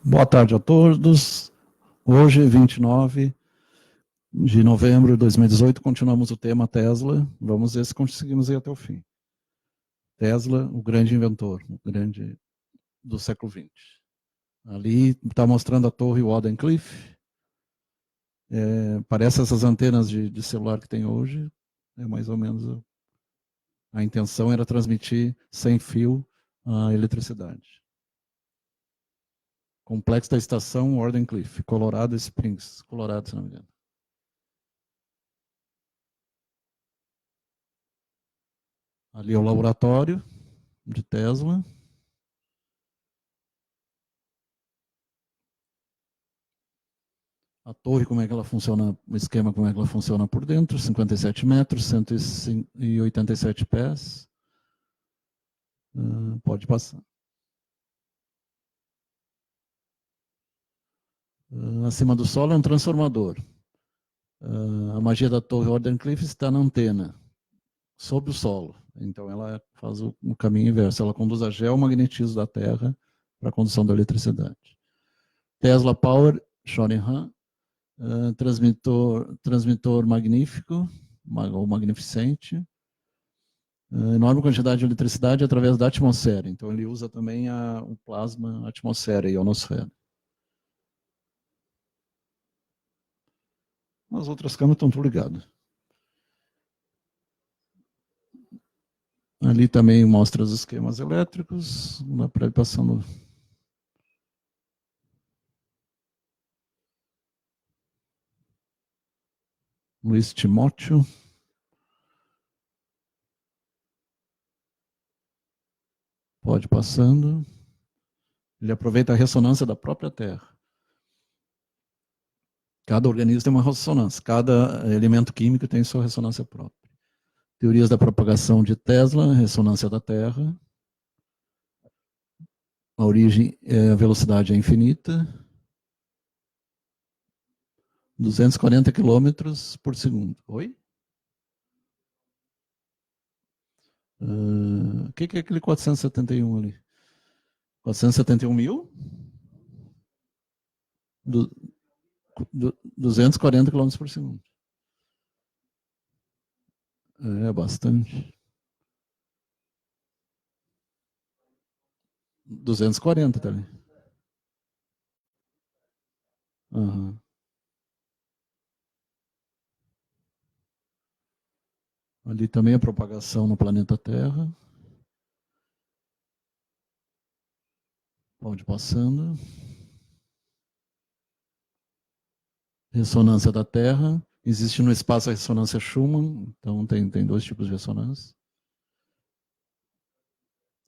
Boa tarde a todos. Hoje, 29 de novembro de 2018, continuamos o tema Tesla. Vamos ver se conseguimos ir até o fim. Tesla, o grande inventor, o grande do século XX. Ali está mostrando a torre Wardenclyffe. Parece essas antenas de celular que tem hoje. É mais ou menos a intenção era transmitir sem fio a eletricidade. Complexo da estação Wardenclyffe, Colorado Springs, Colorado, se não me engano. Ali é o laboratório de Tesla. A torre, como é que ela funciona, o esquema, como é que ela funciona por dentro, 57 metros, 187 pés. Pode passar. Acima do solo é um transformador. A magia da torre Wardenclyffe está na antena, sob o solo. Então ela faz o caminho inverso, ela conduz a geomagnetismo da Terra para a condução da eletricidade. Tesla Power, Shoreham, transmitor magnífico, ou magnificente, enorme quantidade de eletricidade através da atmosfera. Então ele usa também o plasma, a atmosfera e a ionosfera. As outras câmeras estão tudo ligadas. Ali também mostra os esquemas elétricos, dá para ir passando. Luiz Timóteo. Pode ir passando. Ele aproveita a ressonância da própria Terra. Cada organismo tem uma ressonância, cada elemento químico tem sua ressonância própria. Teorias da propagação de Tesla, ressonância da Terra. A origem, a velocidade é infinita. 240 quilômetros por segundo. Oi? O que é aquele 471 ali? 471 mil? 240 quilômetros por segundo. É bastante. 240 tá ali. Uhum. Ali também a propagação no planeta Terra. Pode ir passando. Ressonância da Terra. Existe no espaço a ressonância Schumann, então tem dois tipos de ressonância.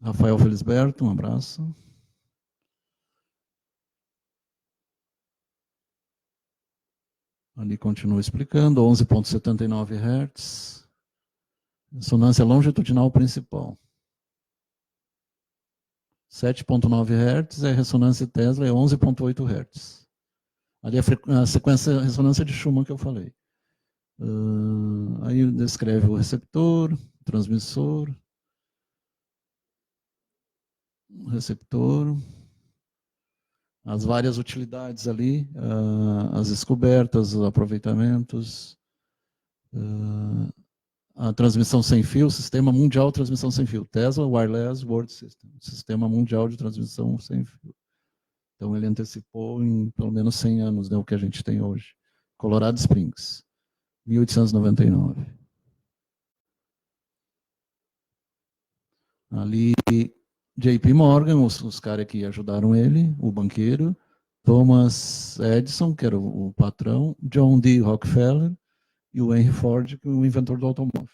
Rafael Felisberto, um abraço. Ali continua explicando, 11,79 Hz. Ressonância longitudinal principal. 7,9 Hz, a ressonância Tesla é 11,8 Hz. Ali a sequência ressonância de Schumann que eu falei. Aí descreve o receptor, o transmissor, o receptor, as várias utilidades ali, as descobertas, os aproveitamentos, a transmissão sem fio, Sistema Mundial de Transmissão Sem Fio, Tesla Wireless World System, Sistema Mundial de Transmissão Sem Fio. Então ele antecipou em pelo menos 100 anos, né, o que a gente tem hoje. Colorado Springs, 1899. Ali, JP Morgan, os caras que ajudaram ele, o banqueiro, Thomas Edison, que era o patrão, John D. Rockefeller e o Henry Ford, que é o inventor do automóvel.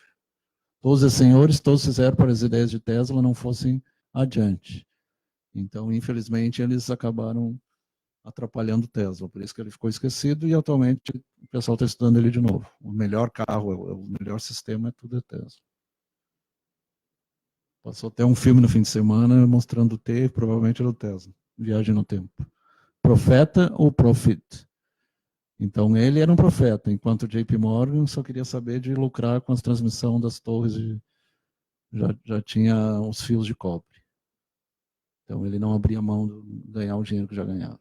Todos esses senhores, todos fizeram para as ideias de Tesla não fossem adiante. Então, infelizmente, eles acabaram atrapalhando Tesla, por isso que ele ficou esquecido e atualmente o pessoal está estudando ele de novo. O melhor carro, o melhor sistema, tudo é Tesla. Passou até um filme no fim de semana mostrando o T, provavelmente era o Tesla, Viagem no Tempo. Profeta ou Profit? Então ele era um profeta, enquanto o JP Morgan só queria saber de lucrar com a transmissão das torres, já tinha os fios de cobre. Então, ele não abria mão de ganhar o dinheiro que já ganhava.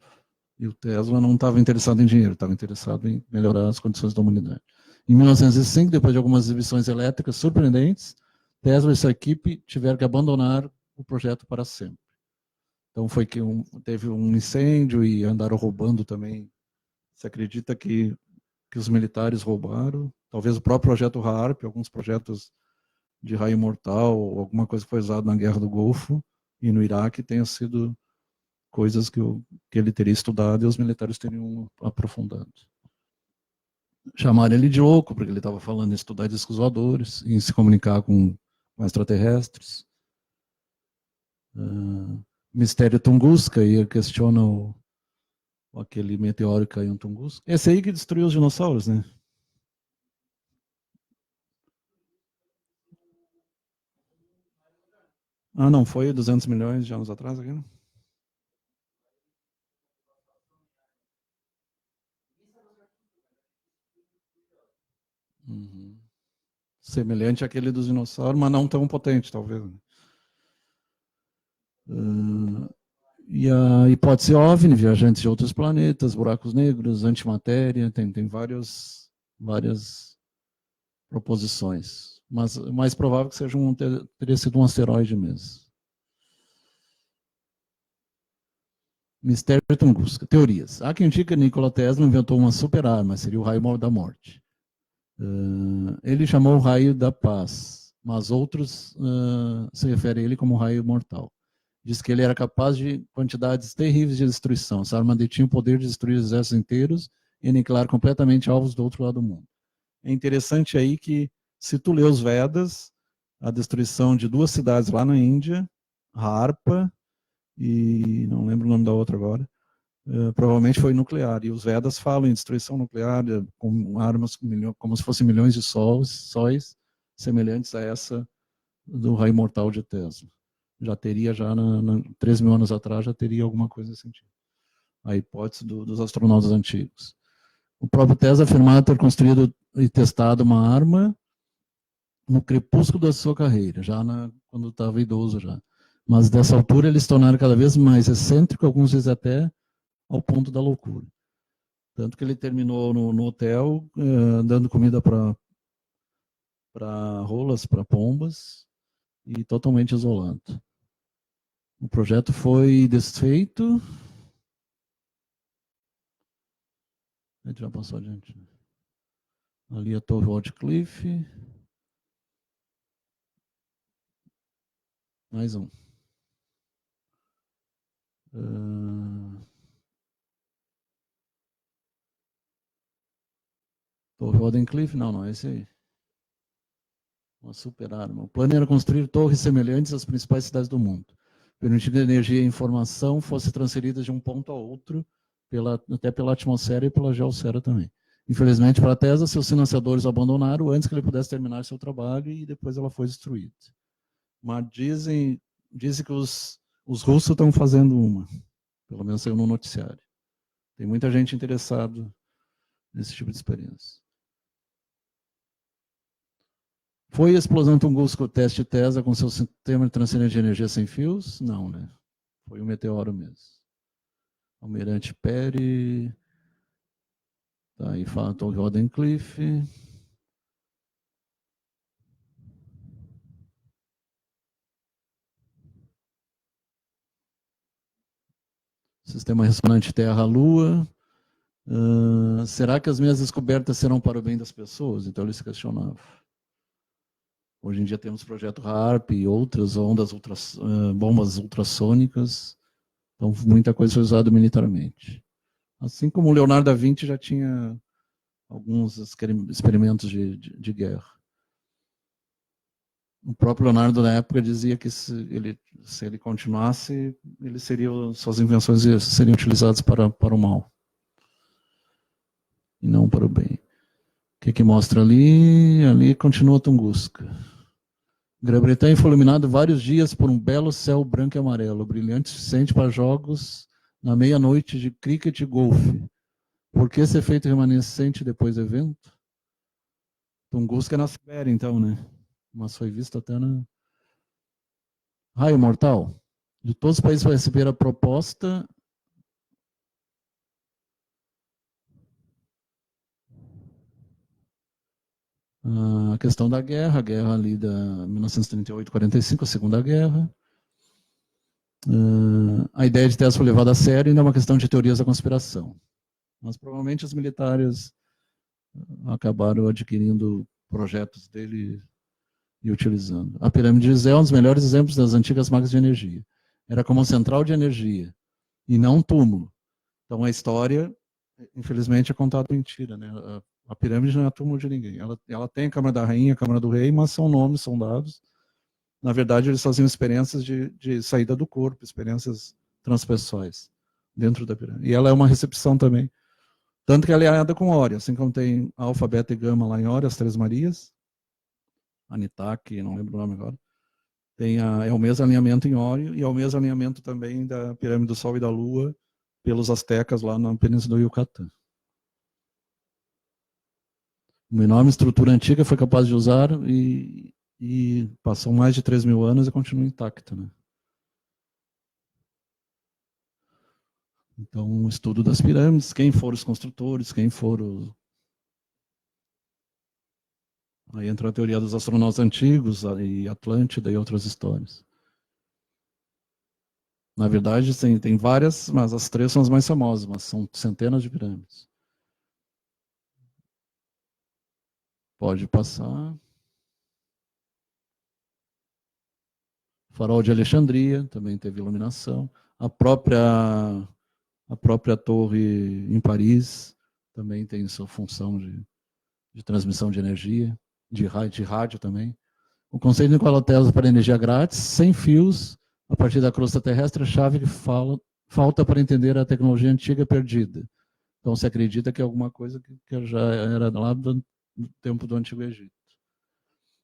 E o Tesla não estava interessado em dinheiro, estava interessado em melhorar as condições da humanidade. Em 1905, depois de algumas exibições elétricas surpreendentes, Tesla e sua equipe tiveram que abandonar o projeto para sempre. Então, foi que teve um incêndio e andaram roubando também. Se acredita que os militares roubaram, talvez o próprio projeto HAARP, alguns projetos de raio mortal, alguma coisa que foi usada na Guerra do Golfo e no Iraque tenha sido coisas que ele teria estudado e os militares teriam aprofundado. Chamaram ele de louco, porque ele estava falando em estudar discos voadores, em se comunicar com extraterrestres. Mistério Tunguska, e questiona aquele meteoro que caiu em Tunguska. Esse aí que destruiu os dinossauros, né? Ah, não, foi 200 milhões de anos atrás aqui, né? Uhum. Semelhante àquele dos dinossauros, mas não tão potente, talvez. E a hipótese OVNI, viajantes de outros planetas, buracos negros, antimatéria, tem várias proposições. Mas o mais provável que seja teria sido um asteroide mesmo. Mistério Tunguska. Teorias. Há quem indica que Nikola Tesla inventou uma super arma, seria o raio da morte. Ele chamou o raio da paz, mas outros se referem a ele como raio mortal. Diz que ele era capaz de quantidades terríveis de destruição. Essa arma detinha o poder de destruir exércitos inteiros e aniquilar completamente alvos do outro lado do mundo. É interessante aí que, se tu lê os Vedas, a destruição de duas cidades lá na Índia, Harpa e não lembro o nome da outra agora, provavelmente foi nuclear. E os Vedas falam em destruição nuclear com armas como se fossem milhões de sóis semelhantes a essa do raio mortal de Tesla. Já teria, 3 mil anos atrás, já teria alguma coisa nesse sentido. A hipótese dos astronautas antigos. O próprio Tesla afirmava ter construído e testado uma arma no crepúsculo da sua carreira, quando estava idoso já. Mas dessa altura eles se tornaram cada vez mais excêntricos, alguns vezes até ao ponto da loucura. Tanto que ele terminou no hotel, dando comida para rolas, para pombas, e totalmente isolado. O projeto foi desfeito. A gente já passou adiante. Ali a Torre Waldcliffe. Mais um. Torre Waldcliffe? Não é esse aí. Uma super arma. O plano era construir torres semelhantes às principais cidades do mundo, permitindo que a energia e a informação fossem transferidas de um ponto a outro, até pela atmosfera e pela geosfera também. Infelizmente, para a Tesla, seus financiadores abandonaram antes que ele pudesse terminar seu trabalho e depois ela foi destruída. Mas dizem que os russos estão fazendo uma, pelo menos saiu no noticiário. Tem muita gente interessada nesse tipo de experiência. Foi a explosão Tunguska o teste Tesla com seu sistema de transferência de energia sem fios? Não, né? Foi um meteoro mesmo. Almirante Perry. Tá aí, Torre Rodencliffe. Sistema ressonante Terra-Lua. Será que as minhas descobertas serão para o bem das pessoas? Então ele se questionava. Hoje em dia temos o projeto HAARP e outras bombas ultrassônicas. Então muita coisa foi usada militarmente. Assim como o Leonardo da Vinci já tinha alguns experimentos de guerra. O próprio Leonardo, na época, dizia que se ele continuasse, suas invenções seriam utilizadas para o mal, e não para o bem. O que mostra ali? Ali continua Tunguska. Grã-Bretanha foi iluminado vários dias por um belo céu branco e amarelo, brilhante o suficiente para jogos na meia-noite de cricket e golfe. Por que esse efeito remanescente depois do evento? Tunguska é na Sibéria, então, né? Mas foi visto até na... Raio mortal. De todos os países que receberam a proposta, a questão da guerra, a guerra ali da 1938-45, a Segunda Guerra. A ideia de Tesla foi levada a sério, ainda é uma questão de teorias da conspiração. Mas provavelmente os militares acabaram adquirindo projetos dele e utilizando. A pirâmide de Gizé é um dos melhores exemplos das antigas máquinas de energia. Era como uma central de energia e não um túmulo. Então a história, infelizmente, é contada mentira, né? A pirâmide não é túmulo de ninguém. Ela tem a Câmara da Rainha, a Câmara do Rei, mas são nomes, são dados. Na verdade, eles faziam experiências de saída do corpo, experiências transpessoais dentro da pirâmide. E ela é uma recepção também. Tanto que ela é alinhada com Ória, assim como tem Alfa, Beta e Gama lá em Ória, as Três Marias, Anitak, não lembro o nome agora. É o mesmo alinhamento em Ório e é o mesmo alinhamento também da pirâmide do Sol e da Lua pelos astecas lá na Península do Yucatán. Uma enorme estrutura antiga foi capaz de usar e passou mais de 3.000 anos e continua intacta, né? Então, o estudo das pirâmides, quem foram os construtores, quem foram... Aí entra a teoria dos astronautas antigos, e Atlântida e outras histórias. Na verdade, tem várias, mas as três são as mais famosas, mas são centenas de pirâmides. Pode passar. Farol de Alexandria, também teve iluminação. A própria torre em Paris também tem sua função de transmissão de energia, de rádio também. O conceito de Nikola Tesla para energia grátis, sem fios, a partir da crosta terrestre, a chave que falta para entender a tecnologia antiga perdida. Então, se acredita que é alguma coisa que já era lá do tempo do Antigo Egito.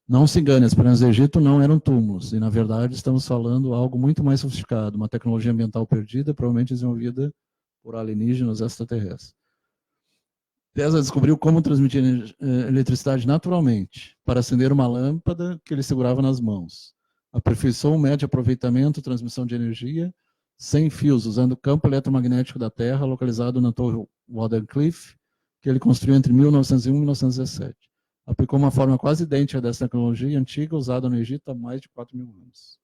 Não se engane, as pirâmides do Egito não eram túmulos, e na verdade estamos falando algo muito mais sofisticado, uma tecnologia ambiental perdida, provavelmente desenvolvida por alienígenas extraterrestres. Tesla descobriu como transmitir eletricidade naturalmente, para acender uma lâmpada que ele segurava nas mãos. Aperfeiçoou o método de aproveitamento e transmissão de energia sem fios, usando o campo eletromagnético da Terra, localizado na Torre Wardenclyffe, que ele construiu entre 1901 e 1917. Aplicou uma forma quase idêntica dessa tecnologia antiga usada no Egito há mais de 4.000 anos.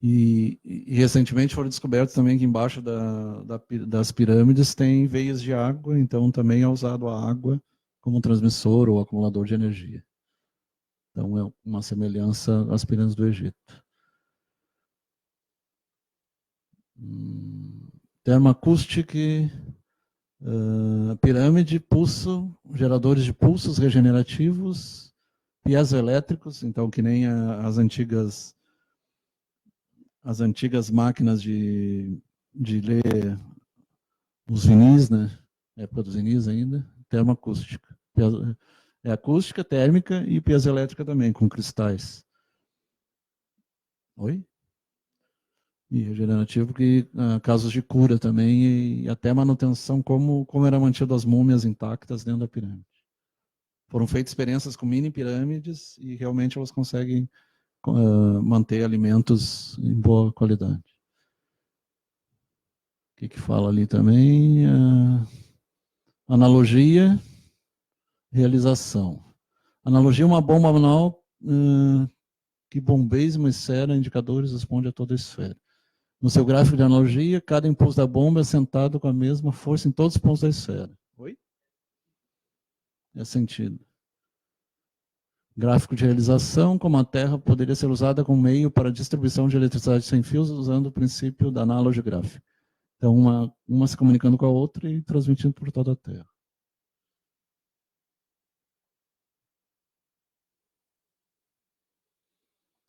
E recentemente foram descobertos também que embaixo das pirâmides tem veias de água, então também é usado a água como transmissor ou acumulador de energia. Então é uma semelhança às pirâmides do Egito. Thermoacoustic, pirâmide, pulso, geradores de pulsos regenerativos, piezoelétricos, então que nem as antigas máquinas de ler os vinis, né? Época dos vinis ainda, termoacústica. É acústica, térmica e piezoelétrica também, com cristais. Oi? E regenerativo, que casos de cura também, e até manutenção, como era mantido as múmias intactas dentro da pirâmide. Foram feitas experiências com mini pirâmides e realmente elas conseguem manter alimentos em boa qualidade. O que fala ali também? Analogia, realização. Analogia é uma bomba manual que bombeia uma esfera, indicadores, responde a toda a esfera. No seu gráfico de analogia, cada impulso da bomba é sentado com a mesma força em todos os pontos da esfera. Oi? É sentido. Gráfico de realização, como a Terra poderia ser usada como meio para a distribuição de eletricidade sem fios, usando o princípio da analogia gráfica. Então, uma se comunicando com a outra e transmitindo por toda a Terra.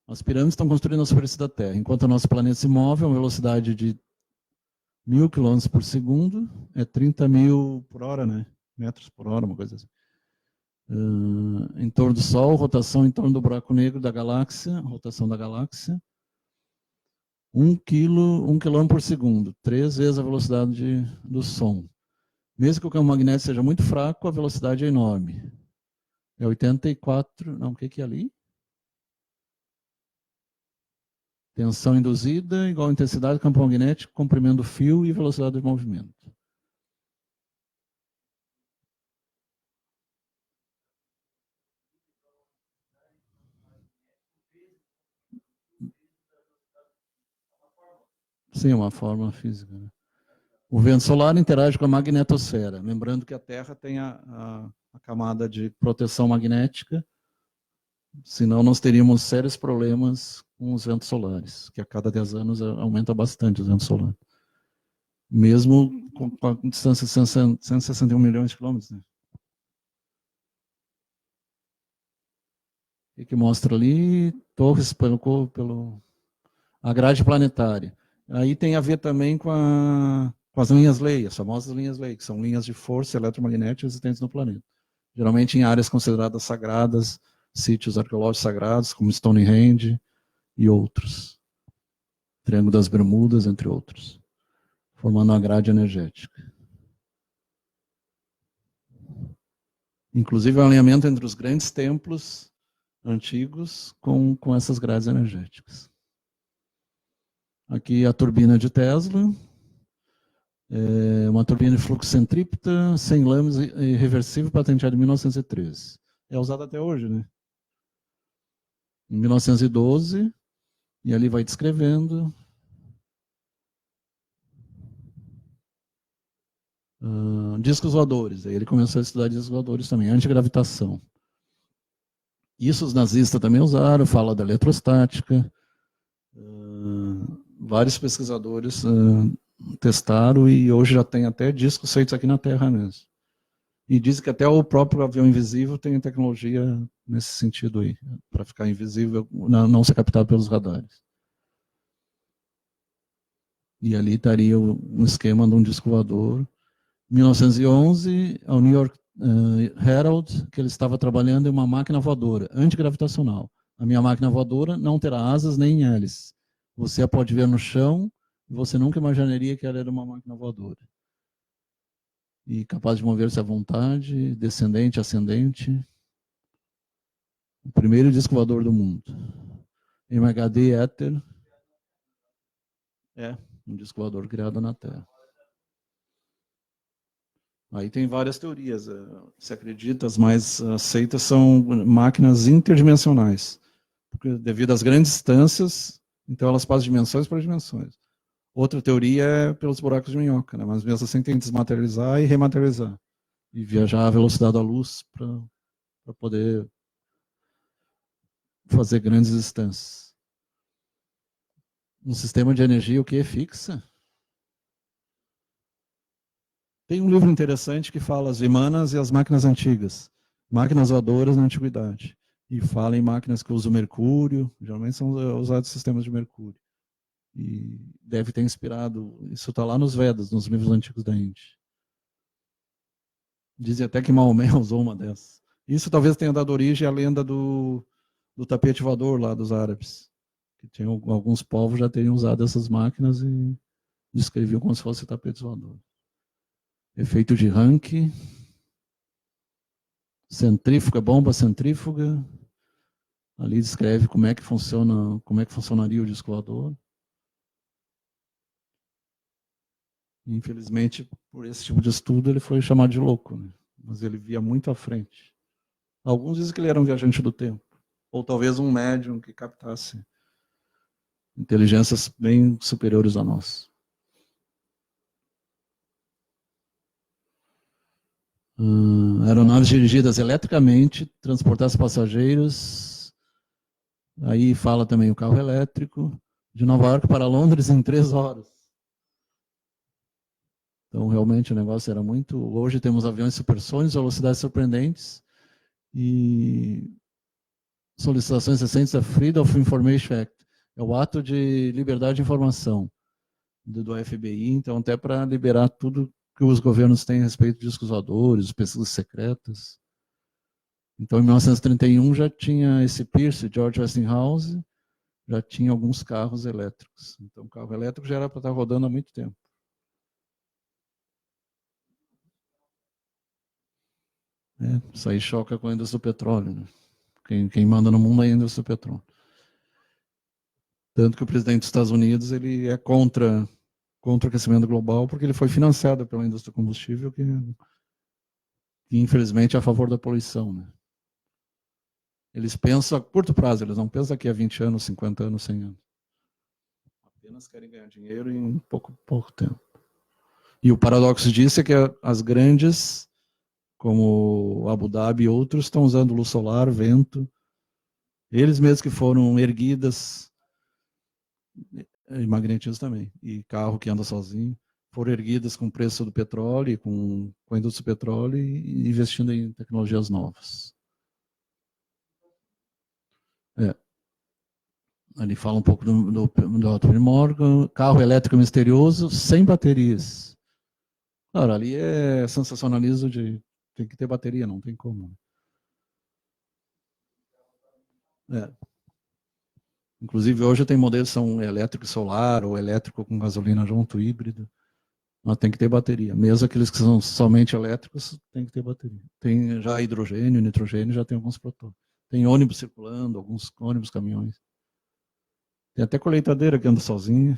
As pirâmides estão construindo a superfície da Terra. Enquanto o nosso planeta se move a uma velocidade de 1.000 km por segundo, é 30.000 por hora, né? Metros por hora, uma coisa assim. Em torno do Sol, rotação em torno do buraco negro da galáxia, rotação da galáxia. 1 km por segundo, 3 vezes a velocidade do som. Mesmo que o campo magnético seja muito fraco, a velocidade é enorme. É 84, não, o que é ali? Tensão induzida igual a intensidade do campo magnético, comprimento do fio e velocidade de movimento. Sim, uma forma física. Né? O vento solar interage com a magnetosfera. Lembrando que a Terra tem a camada de proteção magnética, senão nós teríamos sérios problemas com os ventos solares, que a cada 10 anos aumenta bastante os ventos solares. Mesmo com a distância de 161 milhões de quilômetros. Né? O que mostra ali? Torres a grade planetária. Aí tem a ver também com as linhas Ley, as famosas linhas Ley, que são linhas de força eletromagnética existentes no planeta. Geralmente em áreas consideradas sagradas, sítios arqueológicos sagrados, como Stonehenge e outros. Triângulo das Bermudas, entre outros. Formando uma grade energética. Inclusive o alinhamento entre os grandes templos antigos com essas grades energéticas. Aqui a turbina de Tesla, uma turbina de fluxo centrípeta, 100 lâminas e reversível, patenteada em 1913. É usada até hoje, né? Em 1912, e ali vai descrevendo. Discos voadores. Aí ele começou a estudar discos voadores também, antigravitação. Isso os nazistas também usaram, fala da eletrostática. Vários pesquisadores testaram e hoje já tem até discos feitos aqui na Terra mesmo. E dizem que até o próprio avião invisível tem tecnologia nesse sentido aí, para ficar invisível, não ser captado pelos radares. E ali estaria um esquema de um disco voador. Em 1911, ao New York Herald, que ele estava trabalhando em uma máquina voadora, antigravitacional. A minha máquina voadora não terá asas nem hélices. Você a pode ver no chão e você nunca imaginaria que ela era uma máquina voadora. E capaz de mover-se à vontade, descendente, ascendente. O primeiro disco voador do mundo. MHD Ether. Um disco voador criado na Terra. Aí tem várias teorias. Se acredita, as mais aceitas são máquinas interdimensionais. Porque, devido às grandes distâncias, então elas passam de dimensões para dimensões. Outra teoria é pelos buracos de minhoca, né? Mas mesmo assim tem que desmaterializar e rematerializar. E viajar à velocidade da luz para poder fazer grandes distâncias. Um sistema de energia o que é fixa? Tem um livro interessante que fala as Vimanas e as máquinas antigas. Máquinas voadoras na antiguidade. E fala em máquinas que usam mercúrio, geralmente são usados sistemas de mercúrio. E deve ter inspirado, isso está lá nos Vedas, nos livros antigos da Índia. Dizem até que Maomé usou uma dessas. Isso talvez tenha dado origem à lenda do tapete voador lá dos árabes. Que tinham, alguns povos já teriam usado essas máquinas e descreviam como se fosse tapete voador. Efeito de Rankine. Centrífuga, bomba centrífuga. Ali descreve como é que funcionaria o disco voador. Infelizmente, por esse tipo de estudo, ele foi chamado de louco, né? Mas ele via muito à frente. Alguns dizem que ele era um viajante do tempo, ou talvez um médium que captasse inteligências bem superiores a nós. Aeronaves dirigidas eletricamente, transportassem passageiros. Aí fala também o carro elétrico, de Nova York para Londres em 3 horas. Então, realmente, o negócio era muito... Hoje temos aviões supersônicos, velocidades surpreendentes, e solicitações recentes da Freedom of Information Act. É o ato de liberdade de informação do FBI, então, até para liberar tudo que os governos têm a respeito de discos voadores, pesquisas secretas. Então, em 1931 já tinha esse Pierce, George Westinghouse, já tinha alguns carros elétricos. Então, o carro elétrico já era para estar rodando há muito tempo. Isso aí choca com a indústria do petróleo. Né? Quem manda no mundo é a indústria do petróleo. Tanto que o presidente dos Estados Unidos ele é contra o aquecimento global, porque ele foi financiado pela indústria do combustível, que infelizmente é a favor da poluição, né? Eles pensam a curto prazo, eles não pensam daqui a 20 anos, 50 anos, 100 anos. Apenas querem ganhar dinheiro em pouco tempo. E o paradoxo disso é que as grandes, como Abu Dhabi e outros, estão usando luz solar, vento. Eles mesmos que foram erguidas, e magnetismo também, e carro que anda sozinho, foram erguidas com o preço do petróleo, com a indústria do petróleo e investindo em tecnologias novas. Ali fala um pouco do Otto Morgan, carro elétrico misterioso, sem baterias. Claro, ali é sensacionalismo tem que ter bateria, não tem como. Inclusive, hoje tem modelos que são elétrico e solar, ou elétrico com gasolina junto, híbrido. Mas tem que ter bateria. Mesmo aqueles que são somente elétricos, tem que ter bateria. Tem já hidrogênio, nitrogênio, já tem alguns protótipos. Tem ônibus circulando, alguns ônibus, caminhões. Tem até colheitadeira que anda sozinha.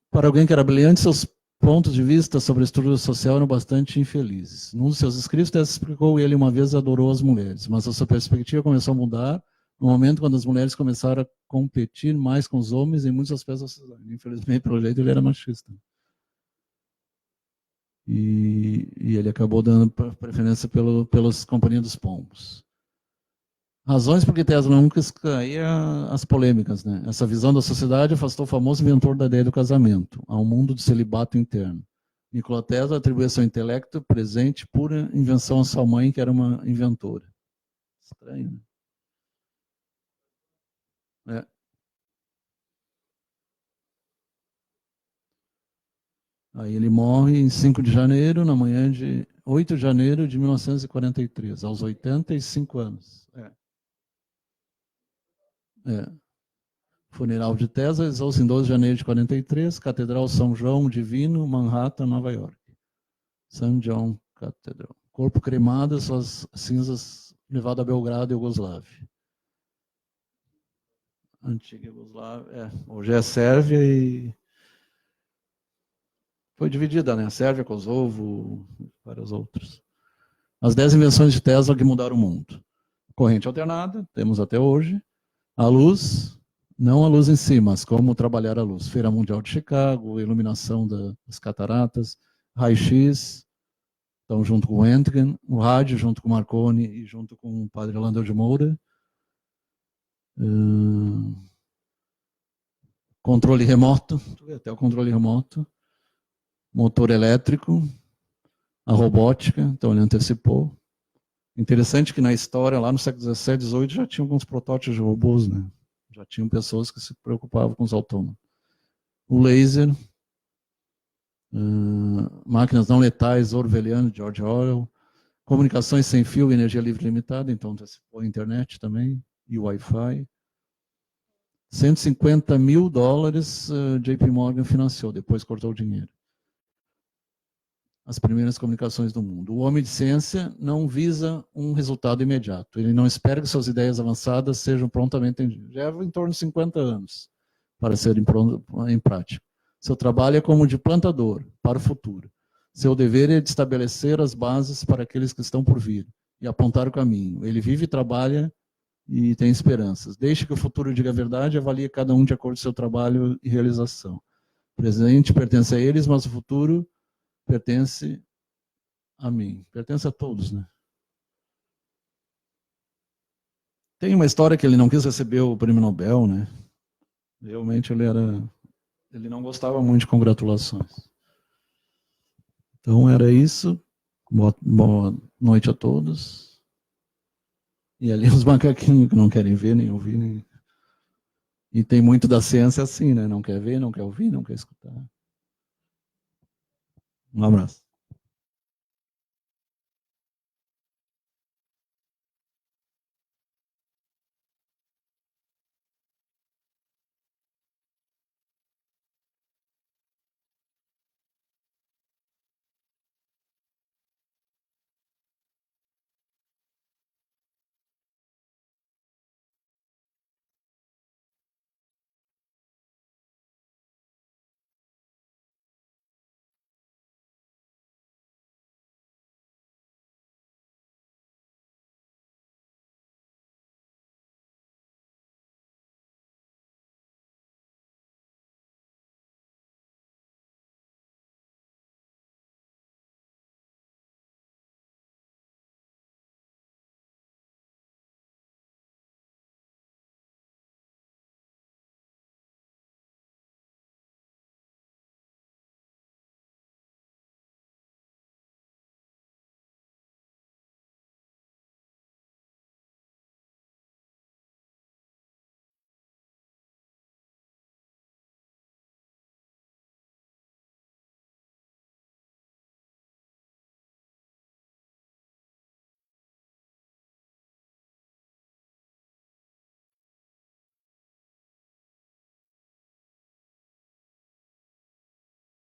Para alguém que era brilhante, seus pontos de vista sobre a estrutura social eram bastante infelizes. Num dos seus escritos, Tessa explicou que ele uma vez adorou as mulheres, mas a sua perspectiva começou a mudar no momento quando as mulheres começaram a competir mais com os homens em muitos aspectos da sociedade. Infelizmente, pelo jeito, ele era machista. E ele acabou dando preferência pelas companhias dos pombos. Razões por que Tesla nunca caía as polêmicas, né? Essa visão da sociedade afastou o famoso inventor da ideia do casamento, ao mundo do celibato interno. Nikola Tesla atribuiu seu intelecto presente pura invenção à sua mãe, que era uma inventora. Estranho, né? Aí ele morre em 5 de janeiro, na manhã de 8 de janeiro de 1943, aos 85 anos. Funeral de Tesla, realizou-se em 12 de janeiro de 43, Catedral São João Divino, Manhattan, Nova York. St. John Cathedral. Corpo cremado, suas cinzas levado a Belgrado, Iugoslávia. Antiga Iugoslávia, hoje é Sérvia e foi dividida, né? Sérvia, Kosovo, vários outros. As 10 invenções de Tesla que mudaram o mundo. Corrente alternada, temos até hoje. A luz, não a luz em si, mas como trabalhar a luz. Feira Mundial de Chicago, iluminação das cataratas, raio-x, então junto com o Röntgen, o rádio junto com o Marconi e junto com o padre Landel de Moura. Controle remoto, até o controle remoto. Motor elétrico, a robótica, então ele antecipou. Interessante que na história, lá no século XVII, XVIII, já tinha alguns protótipos de robôs, né? Já tinham pessoas que se preocupavam com os autônomos. O laser, máquinas não letais, Orwelliano, George Orwell, comunicações sem fio, energia livre limitada, então antecipou a internet também, e o Wi-Fi. 150 mil dólares JP Morgan financiou, depois cortou o dinheiro. As primeiras comunicações do mundo. O homem de ciência não visa um resultado imediato. Ele não espera que suas ideias avançadas sejam prontamente entendidas. Leva em torno de 50 anos para serem em prática. Seu trabalho é como de plantador para o futuro. Seu dever é de estabelecer as bases para aqueles que estão por vir e apontar o caminho. Ele vive e trabalha e tem esperanças. Deixe que o futuro diga a verdade e avalie cada um de acordo com seu trabalho e realização. O presente pertence a eles, mas o futuro pertence a mim, pertence a todos, né? Tem uma história que ele não quis receber o prêmio Nobel, né? Realmente ele não gostava muito de congratulações. Então era isso. Boa noite a todos. E ali os macaquinhos que não querem ver nem ouvir. E tem muito da ciência assim, né? Não quer ver, não quer ouvir, não quer escutar. Um abraço.